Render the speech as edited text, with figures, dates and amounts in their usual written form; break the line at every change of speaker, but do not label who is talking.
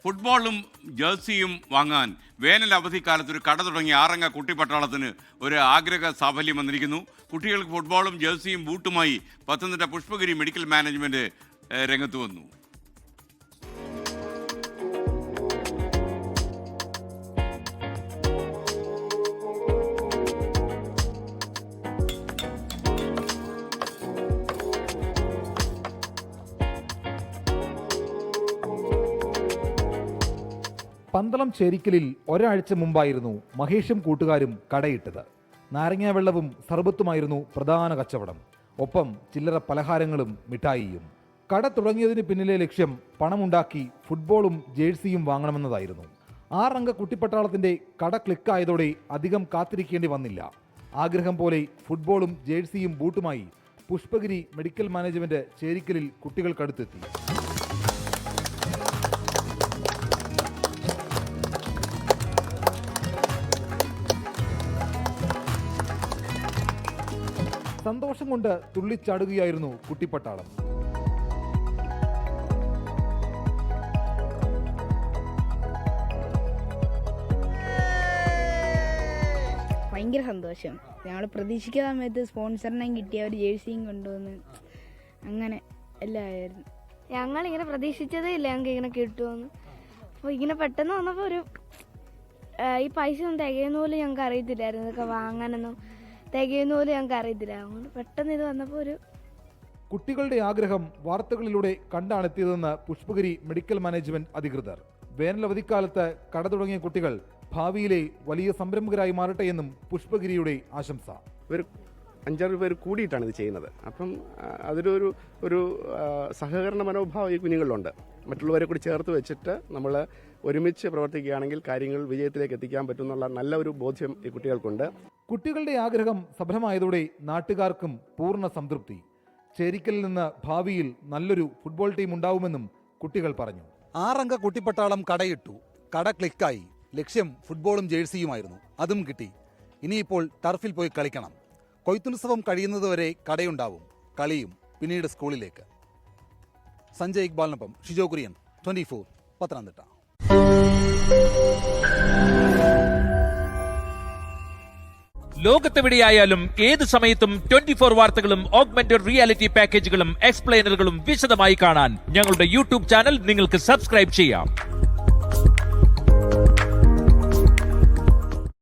ഫുട്ബോളും ജേഴ്സിയും വാങ്ങാൻ വേനൽ അവധിക്കാലത്ത് ഒരു കട തുടങ്ങിയ ആറംഗ കുട്ടിപ്പട്ടാളത്തിന് ഒരു ആഗ്രഹ സാഫല്യം വന്നിരിക്കുന്നു. കുട്ടികൾക്ക് ഫുട്ബോളും ജേഴ്സിയും ബൂട്ടുമായി പത്തനംതിട്ട പുഷ്പഗിരി മെഡിക്കൽ മാനേജ്മെന്റ് രംഗത്ത് വന്നു.
പന്തളം ചേരിക്കലിൽ ഒരാഴ്ച മുമ്പായിരുന്നു മഹേഷും കൂട്ടുകാരും കടയിട്ടത്. നാരങ്ങാ വെള്ളവും സർബത്തുമായിരുന്നു പ്രധാന കച്ചവടം. ഒപ്പം ചില്ലറ പലഹാരങ്ങളും മിഠായിയും. കട തുടങ്ങിയതിന് പിന്നിലെ ലക്ഷ്യം പണമുണ്ടാക്കി ഫുട്ബോളും ജേഴ്സിയും വാങ്ങണമെന്നതായിരുന്നു. ആറംഗ കുട്ടിപ്പട്ടാളത്തിന്റെ കട ക്ലിക്കായതോടെ അധികം കാത്തിരിക്കേണ്ടി വന്നില്ല. ആഗ്രഹം പോലെ ഫുട്ബോളും ജേഴ്സിയും ബൂട്ടുമായി പുഷ്പഗിരി മെഡിക്കൽ മാനേജ്മെന്റ് ചേരിക്കലിൽ കുട്ടികൾക്കടുത്തെത്തി. സന്തോഷം കൊണ്ട് തുള്ളിച്ചാടുകയായിരുന്നു കുട്ടിപ്പട്ടാളം.
ഭയങ്കര സന്തോഷം. ഞങ്ങൾ പ്രതീക്ഷിക്കാത്ത സമയത്ത് സ്പോൺസറിനെയും കിട്ടിയ ഒരു ജേഴ്സിയും കൊണ്ടുവന്ന് അങ്ങനെ എല്ലാമായിരുന്നു.
ഞങ്ങളിങ്ങനെ പ്രതീക്ഷിച്ചതേ ഇല്ല ഞങ്ങൾക്ക് ഇങ്ങനെ കിട്ടുമെന്ന്. അപ്പോൾ ഇങ്ങനെ പെട്ടെന്ന് വന്നപ്പോൾ ഒരു ഈ പൈസ ഒന്നും തികയുന്ന പോലും ഞങ്ങൾക്ക് അറിയത്തില്ലായിരുന്നു. ഇതൊക്കെ വാങ്ങാനൊന്നും തികയുന്ന പോലും ഞങ്ങൾക്ക് അറിയത്തില്ല. അതുകൊണ്ട് പെട്ടെന്ന് ഇത് വന്നപ്പോൾ ഒരു
കുട്ടികളുടെ ആഗ്രഹം വാർത്തകളിലൂടെ കണ്ടാണെത്തിയതെന്ന് പുഷ്പഗിരി മെഡിക്കൽ മാനേജ്മെന്റ് അധികൃതർ. വേനലവധിക്കാലത്ത് കട തുടങ്ങിയ കുട്ടികൾ ഭാവിയിലെ വലിയ സംരംഭകരായി മാറട്ടെ എന്നും പുഷ്പഗിരിയുടെ ആശംസ.
ഒരു 5-6 പേർ കൂടിയിട്ടാണ് ഇത് ചെയ്യുന്നത്. അപ്പം ഒരു സഹകരണ മനോഭാവം ഈ കുഞ്ഞുങ്ങളിലുണ്ട്. മറ്റുള്ളവരെ കൂടി ചേർത്ത് വെച്ചിട്ട് നമ്മൾ ഒരുമിച്ച് പ്രവർത്തിക്കുകയാണെങ്കിൽ കാര്യങ്ങൾ വിജയത്തിലേക്ക് എത്തിക്കാൻ പറ്റുമെന്നുള്ള നല്ല ഒരു ബോധ്യം ഈ കുട്ടികൾക്കുണ്ട്.
കുട്ടികളുടെ ആഗ്രഹം സഫലമായതോടെ നാട്ടുകാർക്കും പൂർണ്ണ സംതൃപ്തി. ചേരിക്കലിൽ നിന്ന് ഭാവിയിൽ നല്ലൊരു ഫുട്ബോൾ ടീം ഉണ്ടാവുമെന്നും കുട്ടികൾ പറഞ്ഞു.
ആറംഗ കുട്ടിപ്പട്ടാളം കടയിട്ടു. കട ക്ലിക്കായി. ലക്ഷ്യം ഫുട്ബോളും ജേഴ്സിയുമായിരുന്നു. അതും കിട്ടി. ഇനിയിപ്പോൾ ടർഫിൽ പോയി കളിക്കണം. കൊയ്ത്തുത്സവം കഴിയുന്നതുവരെ കടയുണ്ടാവും. കളിയും പിന്നീട് സ്കൂളിലേക്ക്. സഞ്ജയ് ഇക്ബാലിനൊപ്പം ഷിജോ കുര്യൻ, 24 പത്തനംതിട്ട.
ലോകത്തെവിടെയായാലും ഏത് സമയത്തും 24 വാർത്തകളും ഓഗ്മെന്റഡ് റിയാലിറ്റി പാക്കേജുകളും എക്സ്പ്ലെയിനറുകളും വിശദമായി കാണാൻ ഞങ്ങളുടെ യൂട്യൂബ് ചാനൽ നിങ്ങൾക്ക് സബ്സ്ക്രൈബ് ചെയ്യാം.